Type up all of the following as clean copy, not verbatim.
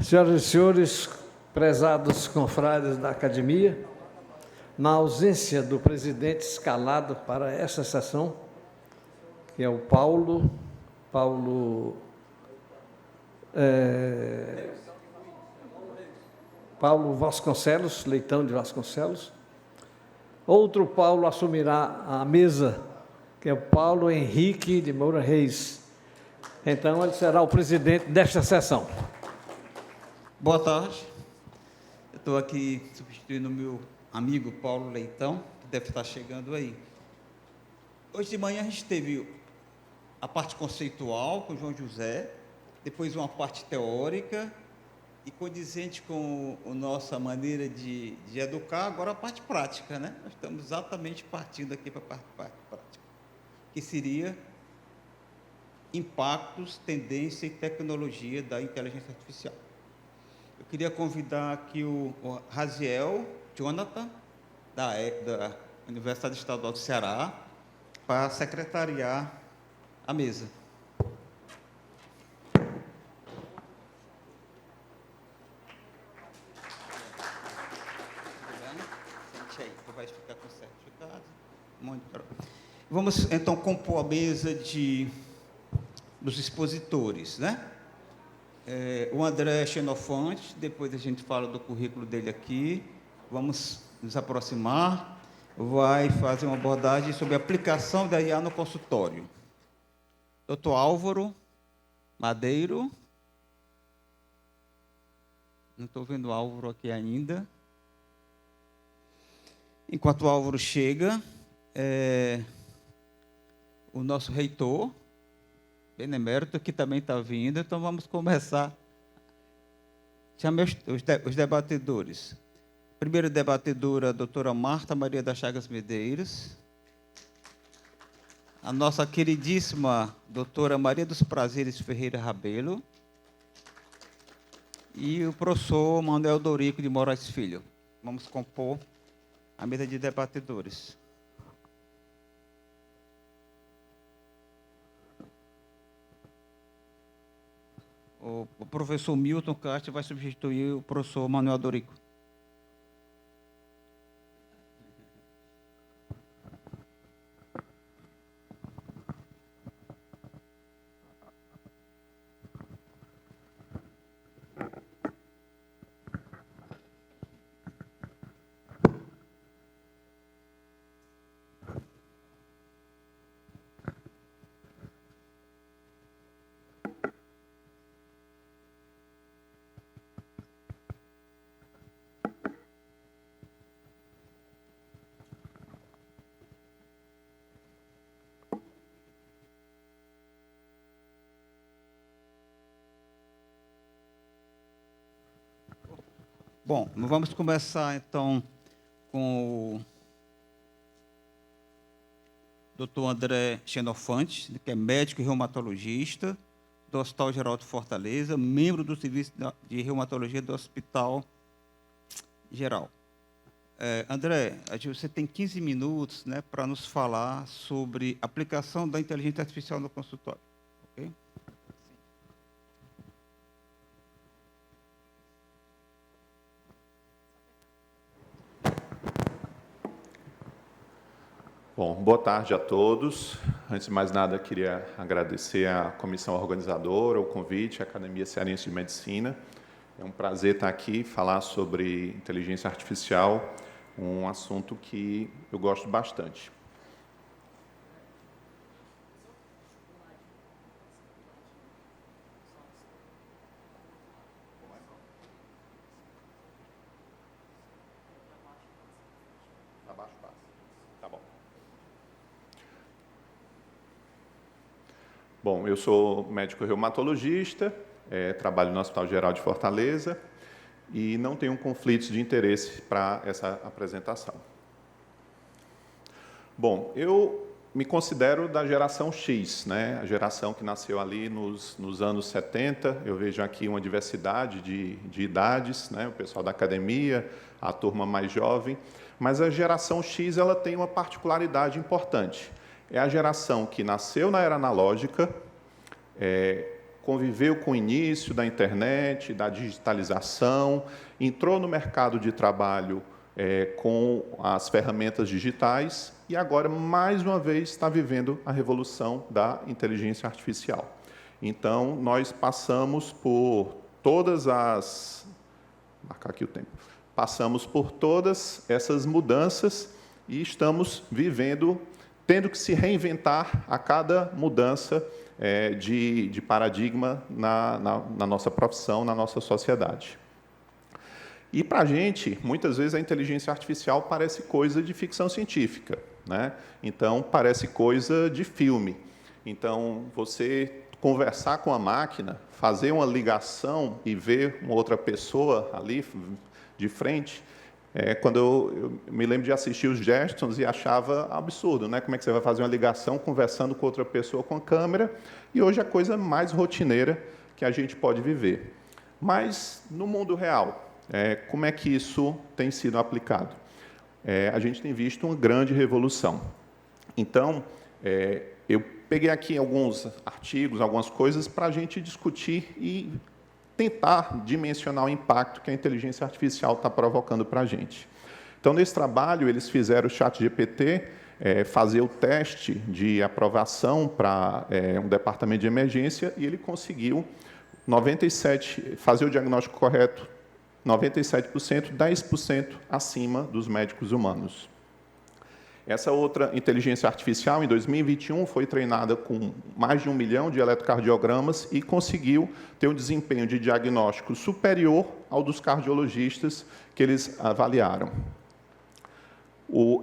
Senhoras e senhores, prezados confrades da Academia, na ausência do presidente escalado para essa sessão, que é o Paulo Vasconcelos, Leitão de Vasconcelos, outro Paulo assumirá a mesa, que é o Paulo Henrique de Moura Reis. Então, ele será o presidente desta sessão. Boa tarde. Eu estou aqui substituindo o meu amigo Paulo Leitão, que deve estar chegando aí. Hoje de manhã a gente teve a parte conceitual com o João José, depois uma parte teórica e condizente com a nossa maneira de educar, agora a parte prática, né? Nós estamos exatamente partindo aqui para a parte prática, que seria impactos, tendência e tecnologia da inteligência artificial. Eu queria convidar aqui o Raziel Jonathan, da Universidade Estadual do Ceará, para secretariar a mesa. Sente aí, tu vai ficar com certificado. Vamos, então, compor a mesa dos expositores, né? O André Xenofonte, depois a gente fala do currículo dele aqui, vamos nos aproximar, vai fazer uma abordagem sobre a aplicação da IA no consultório. Dr. Álvaro Madeiro, não estou vendo o Álvaro aqui ainda. Enquanto o Álvaro chega, o nosso reitor, benemérito, que também está vindo, então vamos começar. Chame os debatedores. Primeira debatedora, a doutora Marta Maria das Chagas Medeiros. A nossa queridíssima doutora Maria dos Prazeres Ferreira Rabelo. E o professor Manuel Dorico de Moraes Filho. Vamos compor a mesa de debatedores. O professor Milton Castro vai substituir o professor Manuel Dorico. Bom, vamos começar, então, com o Dr. André Xenofonte, que é médico e reumatologista do Hospital Geral de Fortaleza, membro do Serviço de Reumatologia do Hospital Geral. André, você tem 15 minutos, né, para nos falar sobre a aplicação da inteligência artificial no consultório. Ok? Bom, boa tarde a todos. Antes de mais nada, queria agradecer à comissão organizadora, o convite, à Academia Cearense de Medicina. É um prazer estar aqui, falar sobre inteligência artificial, um assunto que eu gosto bastante. Bom, eu sou médico reumatologista, trabalho no Hospital Geral de Fortaleza e não tenho conflitos de interesse para essa apresentação. Bom, eu me considero da geração X, né? A geração que nasceu ali nos anos 70. Eu vejo aqui uma diversidade de idades, né? O pessoal da academia, a turma mais jovem, mas a geração X ela tem uma particularidade importante. É a geração que nasceu na era analógica, conviveu com o início da internet, da digitalização, entrou no mercado de trabalho com as ferramentas digitais e agora, mais uma vez, está vivendo a revolução da inteligência artificial. Então, nós passamos por todas as... marcar aqui o tempo. Passamos por todas essas mudanças e estamos vivendo, tendo que se reinventar a cada mudança de paradigma na nossa profissão, na nossa sociedade. E, para a gente, muitas vezes a inteligência artificial parece coisa de ficção científica, né? Então, parece coisa de filme. Então, você conversar com a máquina, fazer uma ligação e ver uma outra pessoa ali de frente, quando eu me lembro de assistir os Jetsons e achava absurdo, né? Como é que você vai fazer uma ligação conversando com outra pessoa com a câmera? E hoje é a coisa mais rotineira que a gente pode viver. Mas, no mundo real, como é que isso tem sido aplicado? A gente tem visto uma grande revolução. Então, eu peguei aqui alguns artigos, algumas coisas, para a gente discutir e tentar dimensionar o impacto que a inteligência artificial está provocando para a gente. Então, nesse trabalho, eles fizeram o ChatGPT fazer o teste de aprovação para um departamento de emergência e ele conseguiu fazer o diagnóstico correto 97%, 10% acima dos médicos humanos. Essa outra inteligência artificial, em 2021, foi treinada com mais de 1 milhão de eletrocardiogramas e conseguiu ter um desempenho de diagnóstico superior ao dos cardiologistas que eles avaliaram.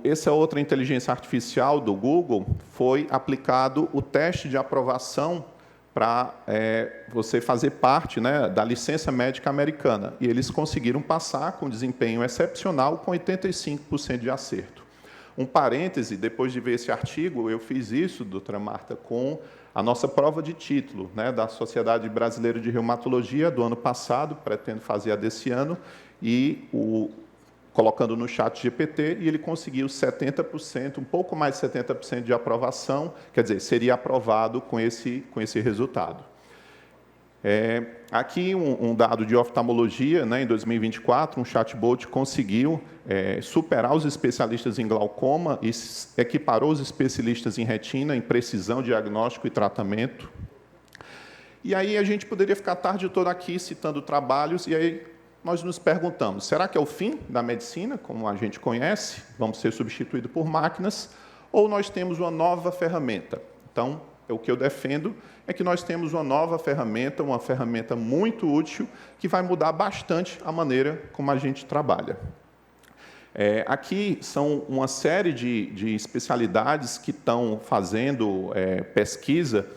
Essa outra inteligência artificial do Google foi aplicado o teste de aprovação para você fazer parte, né, da licença médica americana. E eles conseguiram passar com desempenho excepcional, com 85% de acerto. Um parêntese, depois de ver esse artigo, eu fiz isso, doutora Marta, com a nossa prova de título, né, da Sociedade Brasileira de Reumatologia do ano passado, pretendo fazer a desse ano, e colocando no ChatGPT, e ele conseguiu 70%, um pouco mais de 70% de aprovação, quer dizer, seria aprovado com esse resultado. Aqui um dado de oftalmologia, né, em 2024, um chatbot conseguiu superar os especialistas em glaucoma e equiparou os especialistas em retina, em precisão, diagnóstico e tratamento. E aí a gente poderia ficar a tarde toda aqui citando trabalhos, e aí nós nos perguntamos, será que é o fim da medicina, como a gente conhece, vamos ser substituídos por máquinas, ou nós temos uma nova ferramenta? Então, o que eu defendo é que nós temos uma nova ferramenta, uma ferramenta muito útil, que vai mudar bastante a maneira como a gente trabalha. Aqui são uma série de especialidades que estão fazendo pesquisa,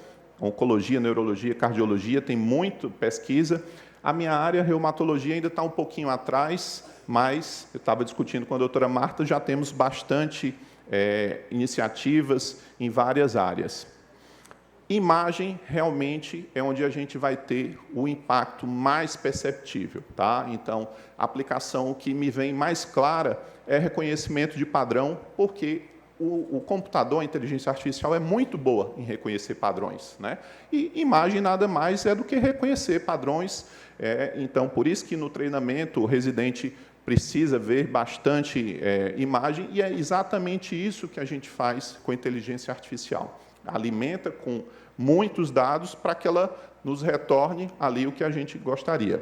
oncologia, neurologia, cardiologia, tem muito pesquisa. A minha área, reumatologia, ainda está um pouquinho atrás, mas eu estava discutindo com a doutora Marta, já temos bastante iniciativas em várias áreas. Imagem, realmente, é onde a gente vai ter o impacto mais perceptível, tá? Então, a aplicação que me vem mais clara é reconhecimento de padrão, porque o computador, a inteligência artificial, é muito boa em reconhecer padrões, né? E imagem nada mais é do que reconhecer padrões. Então, por isso que no treinamento o residente precisa ver bastante imagem, e é exatamente isso que a gente faz com a inteligência artificial. Alimenta com muitos dados para que ela nos retorne ali o que a gente gostaria.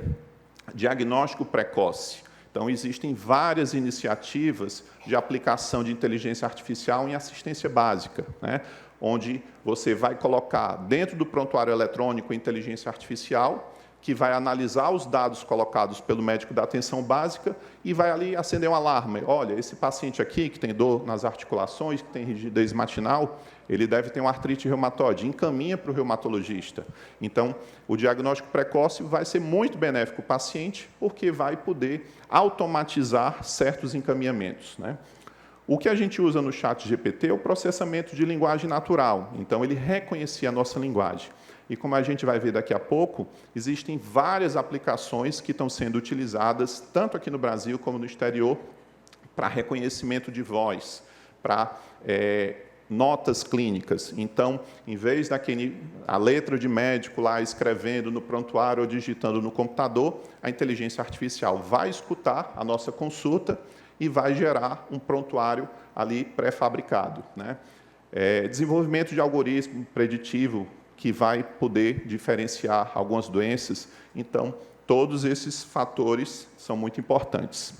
Diagnóstico precoce. Então, existem várias iniciativas de aplicação de inteligência artificial em assistência básica, né? Onde você vai colocar dentro do prontuário eletrônico a inteligência artificial, que vai analisar os dados colocados pelo médico da atenção básica e vai ali acender um alarme. Olha, esse paciente aqui, que tem dor nas articulações, que tem rigidez matinal, ele deve ter uma artrite reumatoide. Encaminha para o reumatologista. Então, o diagnóstico precoce vai ser muito benéfico para o paciente, porque vai poder automatizar certos encaminhamentos, né? O que a gente usa no ChatGPT é o processamento de linguagem natural. Então, ele reconhecia a nossa linguagem. E, como a gente vai ver daqui a pouco, existem várias aplicações que estão sendo utilizadas, tanto aqui no Brasil como no exterior, para reconhecimento de voz, para notas clínicas. Então, em vez a letra de médico lá escrevendo no prontuário ou digitando no computador, a inteligência artificial vai escutar a nossa consulta e vai gerar um prontuário ali pré-fabricado, né? Desenvolvimento de algoritmo preditivo que vai poder diferenciar algumas doenças. Então, todos esses fatores são muito importantes.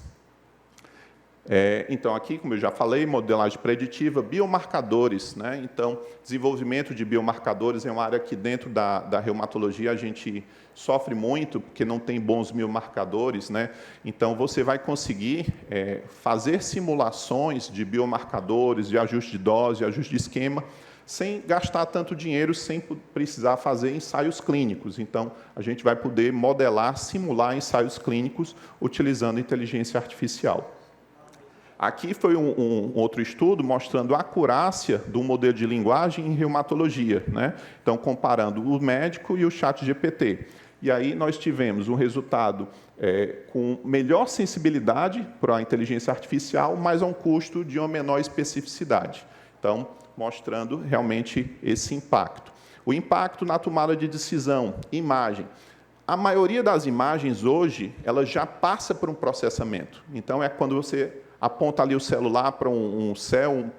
Então, aqui, como eu já falei, modelagem preditiva, biomarcadores, né? Então, desenvolvimento de biomarcadores é uma área que, dentro da reumatologia, a gente sofre muito, porque não tem bons biomarcadores, né? Então, você vai conseguir fazer simulações de biomarcadores, de ajuste de dose, de ajuste de esquema, sem gastar tanto dinheiro, sem precisar fazer ensaios clínicos. Então, a gente vai poder modelar, simular ensaios clínicos utilizando inteligência artificial. Aqui foi um outro estudo mostrando a acurácia do modelo de linguagem em reumatologia, né? Então, comparando o médico e o ChatGPT. E aí nós tivemos um resultado com melhor sensibilidade para a inteligência artificial, mas a um custo de uma menor especificidade. Então, mostrando realmente esse impacto. O impacto na tomada de decisão, imagem. A maioria das imagens hoje, ela já passa por um processamento. Então, é quando você aponta ali o celular para um céu,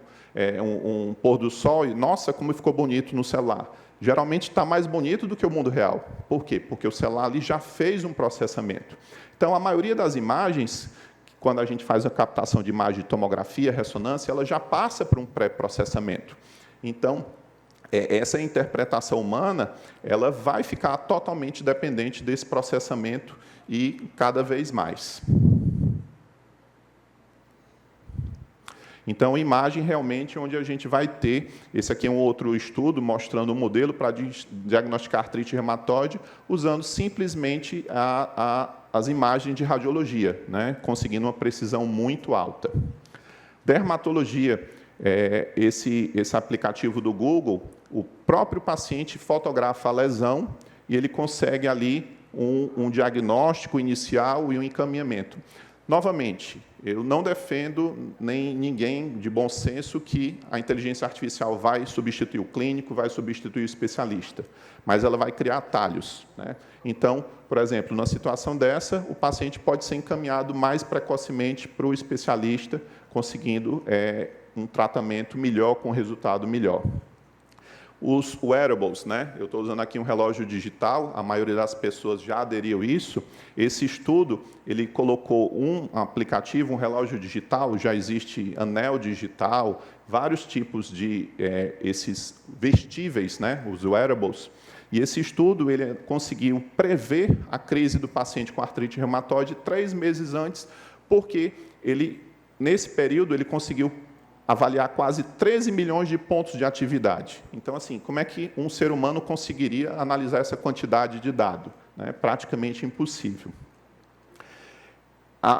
um pôr do sol, e, nossa, como ficou bonito no celular. Geralmente está mais bonito do que o mundo real. Por quê? Porque o celular ali já fez um processamento. Então, a maioria das imagens, quando a gente faz a captação de imagem de tomografia, ressonância, ela já passa por um pré-processamento. Então, essa interpretação humana, ela vai ficar totalmente dependente desse processamento e cada vez mais. Então, imagem realmente onde a gente vai ter, esse aqui é um outro estudo mostrando um modelo para diagnosticar artrite reumatoide, usando simplesmente as imagens de radiologia, né, conseguindo uma precisão muito alta. Dermatologia, esse aplicativo do Google, o próprio paciente fotografa a lesão e ele consegue ali um diagnóstico inicial e um encaminhamento. Novamente, eu não defendo nem ninguém de bom senso que a inteligência artificial vai substituir o clínico, vai substituir o especialista, mas ela vai criar atalhos, né? Então, por exemplo, numa situação dessa, o paciente pode ser encaminhado mais precocemente para o especialista, conseguindo um tratamento melhor, com resultado melhor. Os wearables, né? Eu estou usando aqui um relógio digital, a maioria das pessoas já aderiu a isso. Esse estudo, ele colocou um aplicativo, um relógio digital, já existe anel digital, vários tipos de esses vestíveis, né? Os wearables. E esse estudo ele conseguiu prever a crise do paciente com artrite reumatoide 3 meses antes, porque nesse período ele conseguiu avaliar quase 13 milhões de pontos de atividade. Então, assim, como é que um ser humano conseguiria analisar essa quantidade de dado? É praticamente impossível.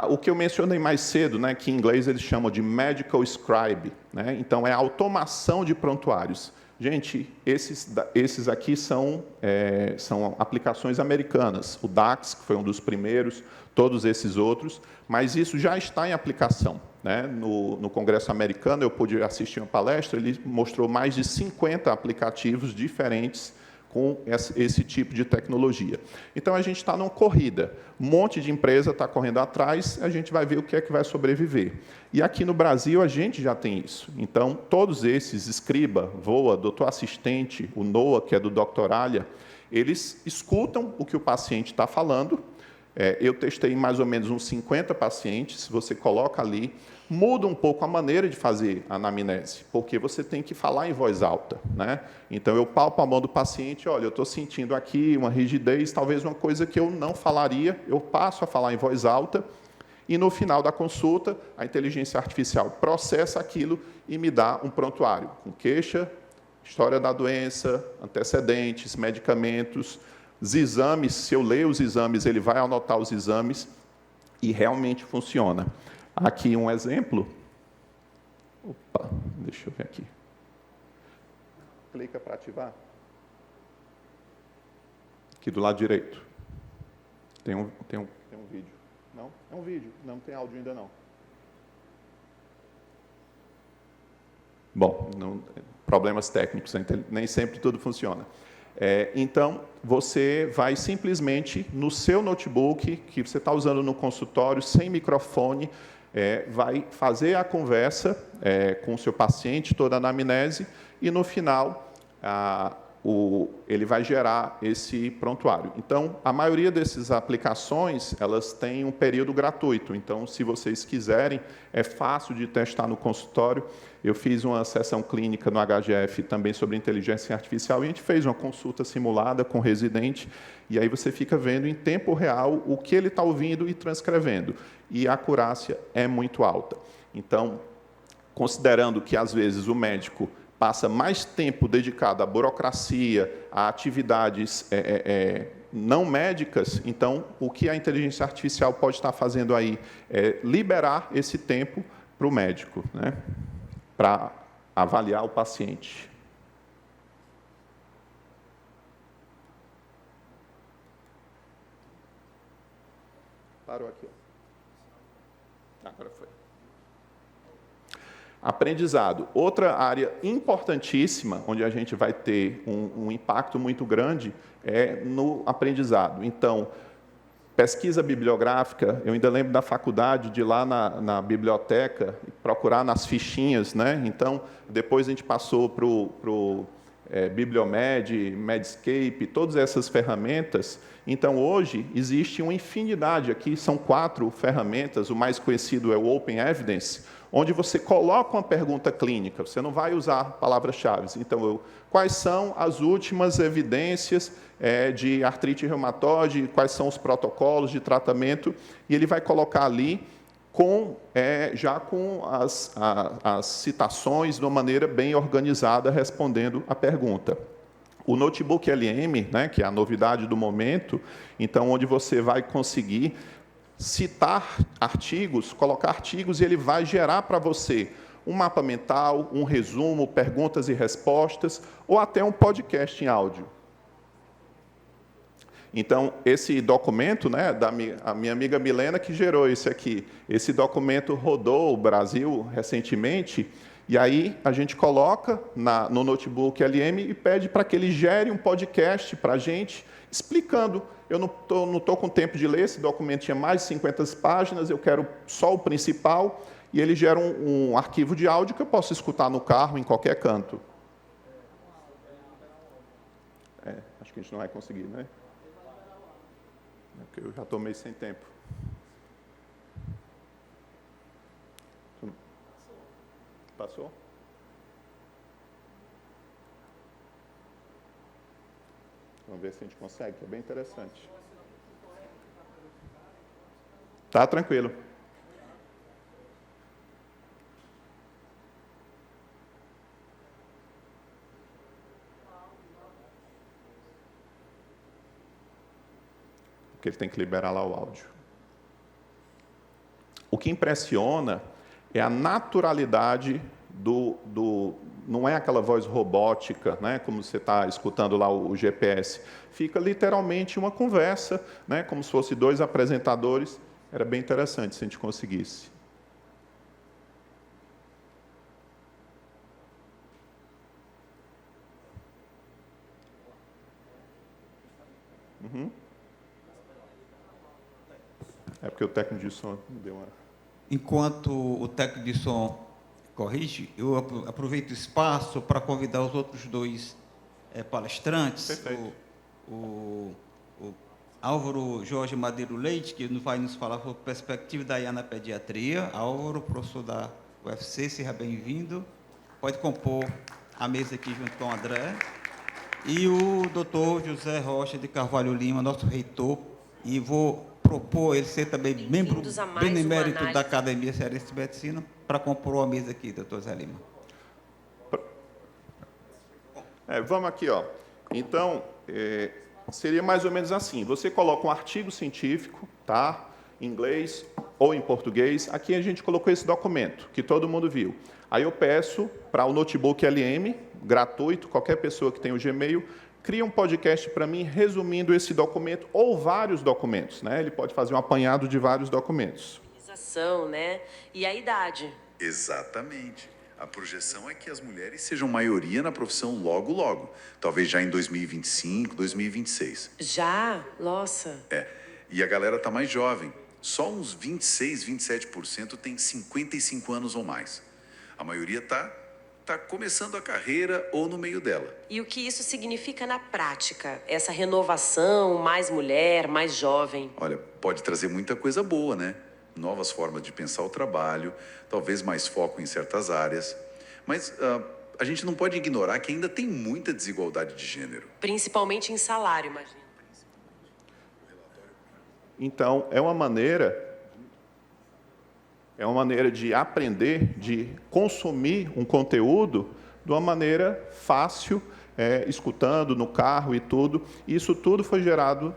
O que eu mencionei mais cedo, né, que em inglês eles chamam de medical scribe, né? Então, é a automação de prontuários. Gente, esses aqui são aplicações americanas. O DAX, que foi um dos primeiros, todos esses outros, mas isso já está em aplicação, né? No Congresso americano, eu pude assistir uma palestra, ele mostrou mais de 50 aplicativos diferentes com esse tipo de tecnologia. Então, a gente está numa corrida. Um monte de empresa está correndo atrás, a gente vai ver o que é que vai sobreviver. E aqui no Brasil, a gente já tem isso. Então, todos esses, Scriba, Voa, Doutor Assistente, o NOA, que é do Dr. Alia, eles escutam o que o paciente está falando. Eu testei mais ou menos uns 50 pacientes, você coloca ali, muda um pouco a maneira de fazer a anamnese, porque você tem que falar em voz alta, né? Então, eu palpo a mão do paciente, olha, eu estou sentindo aqui uma rigidez, talvez uma coisa que eu não falaria, eu passo a falar em voz alta, e no final da consulta, a inteligência artificial processa aquilo e me dá um prontuário, com queixa, história da doença, antecedentes, medicamentos, os exames, se eu ler os exames, ele vai anotar os exames, e realmente funciona. Aqui um exemplo. Opa, deixa eu ver aqui. Clica para ativar. Aqui do lado direito. Tem um vídeo. Não? É um vídeo. Não tem áudio ainda não. Bom, problemas técnicos, nem sempre tudo funciona. Então, você vai simplesmente, no seu notebook, que você está usando no consultório, sem microfone, vai fazer a conversa com o seu paciente, toda a anamnese, e, no final, ele vai gerar esse prontuário. Então, a maioria dessas aplicações, elas têm um período gratuito. Então, se vocês quiserem, é fácil de testar no consultório. Eu fiz uma sessão clínica no HGF também sobre inteligência artificial e a gente fez uma consulta simulada com o residente e aí você fica vendo em tempo real o que ele está ouvindo e transcrevendo. E a acurácia é muito alta. Então, considerando que, às vezes, o médico passa mais tempo dedicado à burocracia, a atividades não médicas, então, o que a inteligência artificial pode estar fazendo aí é liberar esse tempo para o médico, né, para avaliar o paciente. Parou aqui. Agora foi. Aprendizado. Outra área importantíssima, onde a gente vai ter um impacto muito grande, é no aprendizado. Então, pesquisa bibliográfica, eu ainda lembro da faculdade, de ir lá na biblioteca, procurar nas fichinhas, né? Então, depois a gente passou para o Bibliomed, Medscape, todas essas ferramentas. Então, hoje, existe uma infinidade, aqui são 4 ferramentas, o mais conhecido é o Open Evidence, onde você coloca uma pergunta clínica, você não vai usar palavras-chave. Então, quais são as últimas evidências de artrite reumatoide, quais são os protocolos de tratamento, e ele vai colocar ali já com as citações de uma maneira bem organizada, respondendo a pergunta. O Notebook LM, né, que é a novidade do momento, então, onde você vai conseguir citar artigos, colocar artigos, e ele vai gerar para você um mapa mental, um resumo, perguntas e respostas, ou até um podcast em áudio. Então, esse documento, né, a minha amiga Milena que gerou esse aqui, esse documento rodou o Brasil recentemente, e aí a gente coloca no Notebook LM e pede para que ele gere um podcast para a gente, explicando. Eu não estou com tempo de ler, esse documento tinha mais de 50 páginas, eu quero só o principal, e ele gera um arquivo de áudio que eu posso escutar no carro, em qualquer canto. Acho que a gente não vai conseguir, né? Porque eu já estou meio sem tempo. Passou? Vamos ver se a gente consegue, que é bem interessante. Tá tranquilo. Porque ele tem que liberar lá o áudio. O que impressiona é a naturalidade não é aquela voz robótica, né, como você está escutando lá o GPS. Fica literalmente uma conversa, né, como se fosse 2 apresentadores. Era bem interessante se a gente conseguisse. Uhum. É porque o técnico de som deu uma... Enquanto o técnico de som corrige, eu aproveito o espaço para convidar os outros 2 palestrantes. Perfeito. O Álvaro Jorge Madeiro Leite, que vai nos falar sobre a perspectiva da IA na pediatria. Álvaro, professor da UFC, seja bem-vindo. Pode compor a mesa aqui junto com o André. E o doutor José Rocha de Carvalho Lima, nosso reitor, e vou propor ele ser também membro benemérito da Academia Cearense de Medicina, para compor a mesa aqui, doutor Zé Lima. Vamos aqui, ó. Então, seria mais ou menos assim. Você coloca um artigo científico, tá? Em inglês ou em português. Aqui a gente colocou esse documento, que todo mundo viu. Aí eu peço para o Notebook LM, gratuito, qualquer pessoa que tenha o Gmail, cria um podcast para mim, resumindo esse documento, ou vários documentos, né? Ele pode fazer um apanhado de vários documentos. Né? E a idade. Exatamente. A projeção é que as mulheres sejam maioria na profissão logo, logo. Talvez já em 2025, 2026. Já? Nossa. E a galera tá mais jovem. Só uns 26, 27% tem 55 anos ou mais. A maioria tá começando a carreira ou no meio dela. E o que isso significa na prática? Essa renovação, mais mulher, mais jovem. Olha, pode trazer muita coisa boa, né? Novas formas de pensar o trabalho, talvez mais foco em certas áreas. Mas a gente não pode ignorar que ainda tem muita desigualdade de gênero. Principalmente em salário, imagina. Então, é uma maneira de aprender, de consumir um conteúdo de uma maneira fácil, escutando no carro e tudo. E isso tudo foi gerado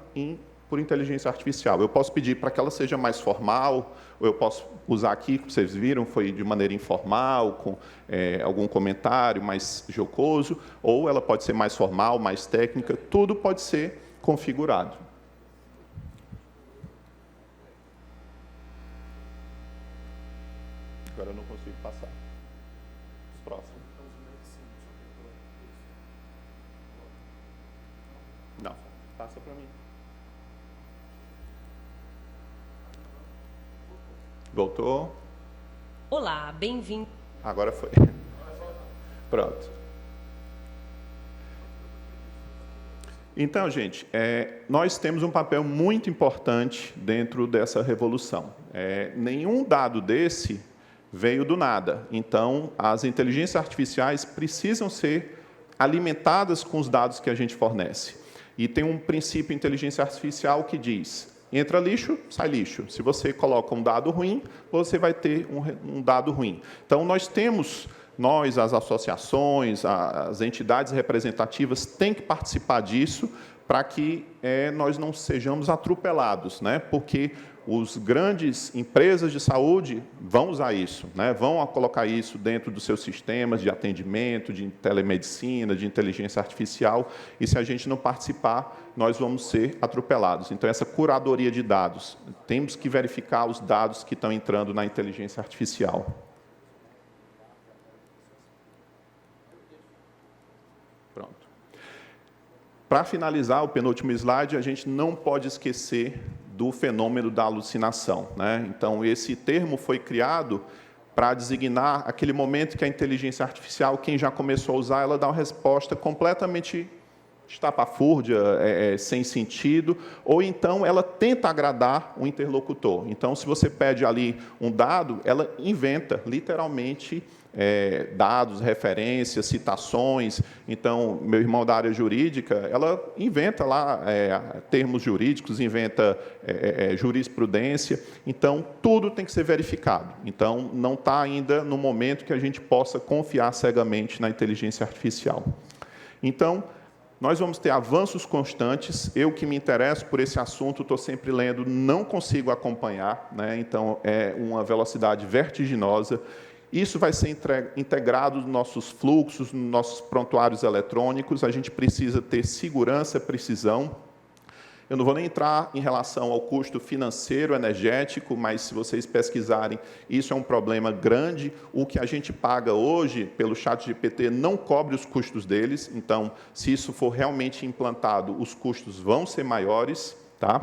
por inteligência artificial. Eu posso pedir para que ela seja mais formal, ou eu posso usar aqui, como vocês viram, foi de maneira informal, com algum comentário mais jocoso, ou ela pode ser mais formal, mais técnica, tudo pode ser configurado. Agora eu não consigo passar. Próximo. Não, passa para mim. Voltou? Olá, bem-vindo. Agora foi. Pronto. Então, gente, nós temos um papel muito importante dentro dessa revolução. Nenhum dado desse veio do nada. Então, as inteligências artificiais precisam ser alimentadas com os dados que a gente fornece. E tem um princípio de inteligência artificial que diz: entra lixo, sai lixo. Se você coloca um dado ruim, você vai ter um dado ruim. Então, nós, as associações, as entidades representativas, têm que participar disso para que nós não sejamos atropelados, né? Porque os grandes empresas de saúde vão usar isso, né? Vão colocar isso dentro dos seus sistemas de atendimento, de telemedicina, de inteligência artificial, e se a gente não participar, nós vamos ser atropelados. Então, essa curadoria de dados, temos que verificar os dados que estão entrando na inteligência artificial. Pronto. Para finalizar, o penúltimo slide, a gente não pode esquecer do fenômeno da alucinação, né? Então, esse termo foi criado para designar aquele momento que a inteligência artificial, quem já começou a usar, ela dá uma resposta completamente estapafúrdia, sem sentido, ou então ela tenta agradar o interlocutor. Então, se você pede ali um dado, ela inventa, literalmente, dados, referências, citações. Então, meu irmão da área jurídica, ela inventa lá termos jurídicos, inventa jurisprudência. Então, tudo tem que ser verificado. Então, não está ainda no momento que a gente possa confiar cegamente na inteligência artificial. Então, nós vamos ter avanços constantes. Eu que me interesso por esse assunto, estou sempre lendo, não consigo acompanhar, né? Então, é uma velocidade vertiginosa. Isso vai ser integrado nos nossos fluxos, nos nossos prontuários eletrônicos. A gente precisa ter segurança, precisão. Eu não vou nem entrar em relação ao custo financeiro, energético, mas, se vocês pesquisarem, isso é um problema grande. O que a gente paga hoje pelo ChatGPT não cobre os custos deles. Então, se isso for realmente implantado, os custos vão ser maiores, tá?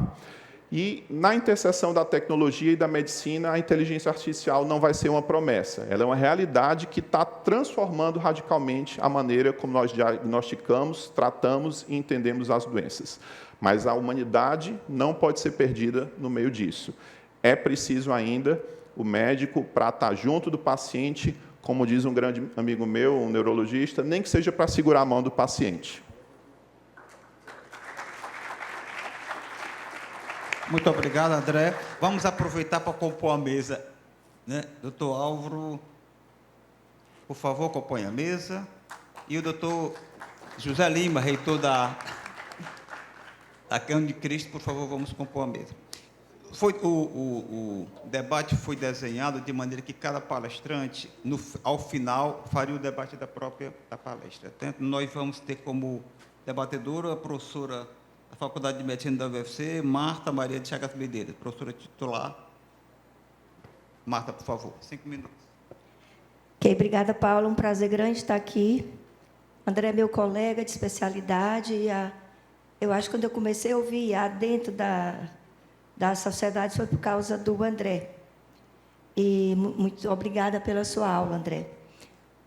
E, na interseção da tecnologia e da medicina, a inteligência artificial não vai ser uma promessa. Ela é uma realidade que está transformando radicalmente a maneira como nós diagnosticamos, tratamos e entendemos as doenças. Mas a humanidade não pode ser perdida no meio disso. É preciso ainda o médico para estar junto do paciente, como diz um grande amigo meu, um neurologista, nem que seja para segurar a mão do paciente. Muito obrigado, André. Vamos aproveitar para compor a mesa, né? Doutor Álvaro, por favor, compõe a mesa. E o doutor José Lima, reitor da Câmara de Cristo, por favor, vamos compor a mesa. O debate foi desenhado de maneira que cada palestrante, ao final, faria o debate da palestra. Portanto, nós vamos ter como debatedora a professora da Faculdade de Medicina da UFC, Marta Maria de Chagas Medeiros, professora titular. Marta, por favor, 5 minutos. Ok, obrigada, Paula. Um prazer grande estar aqui. André é meu colega de especialidade. Eu acho que quando eu comecei a ouvir IA dentro da sociedade foi por causa do André. E muito obrigada pela sua aula, André.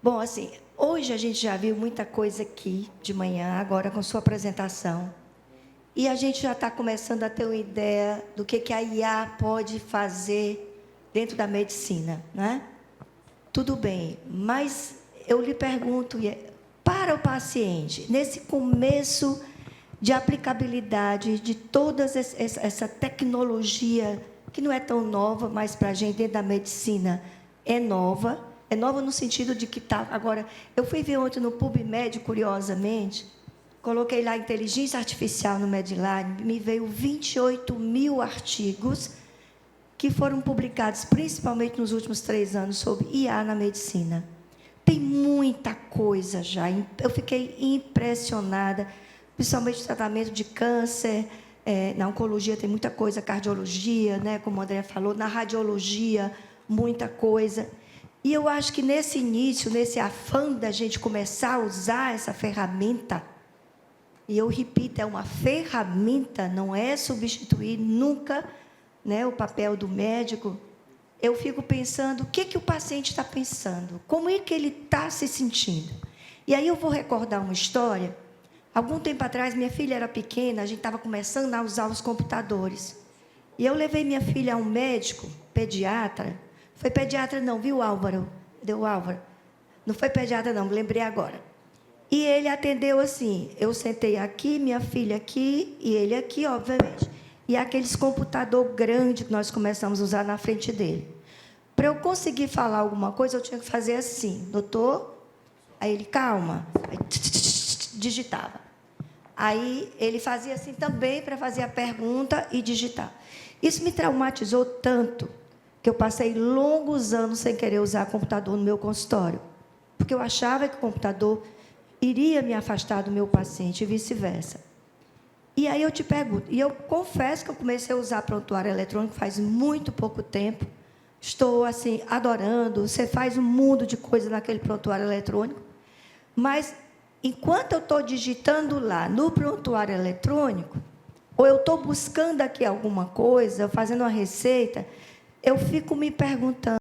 Bom, assim, hoje a gente já viu muita coisa aqui de manhã, agora com sua apresentação. E a gente já está começando a ter uma ideia do que a IA pode fazer dentro da medicina, né? Tudo bem, mas eu lhe pergunto, para o paciente, nesse começo de aplicabilidade de toda essa tecnologia, que não é tão nova, mas para a gente dentro da medicina é nova no sentido de que está... Agora, eu fui ver ontem no PubMed, curiosamente, coloquei lá inteligência artificial no Medline, me veio 28 mil artigos que foram publicados, principalmente nos últimos 3 anos, sobre IA na medicina. Tem muita coisa já. Eu fiquei impressionada, principalmente no tratamento de câncer, na oncologia tem muita coisa, cardiologia, né, como o André falou, na radiologia, muita coisa. E eu acho que nesse início, nesse afã da gente começar a usar essa ferramenta, e eu repito, é uma ferramenta, não é substituir nunca, né, o papel do médico. Eu fico pensando o que o paciente está pensando, como é que ele está se sentindo. E aí eu vou recordar uma história. Algum tempo atrás, minha filha era pequena, a gente estava começando a usar os computadores. E eu levei minha filha a um médico, pediatra. Foi pediatra não, viu, Álvaro? Deu Álvaro? Não foi pediatra não, me lembrei agora. E ele atendeu assim, eu sentei aqui, minha filha aqui, e ele aqui, obviamente, e aqueles computador grande que nós começamos a usar na frente dele. Para eu conseguir falar alguma coisa, eu tinha que fazer assim, doutor, aí ele, calma, aí, digitava. Aí ele fazia assim também para fazer a pergunta e digitar. Isso me traumatizou tanto que eu passei longos anos sem querer usar computador no meu consultório, porque eu achava que o computador iria me afastar do meu paciente e vice-versa. E aí eu te pergunto, e eu confesso que eu comecei a usar prontuário eletrônico faz muito pouco tempo, estou assim adorando, você faz um mundo de coisa naquele prontuário eletrônico, mas enquanto eu estou digitando lá no prontuário eletrônico, ou eu estou buscando aqui alguma coisa, fazendo uma receita, eu fico me perguntando,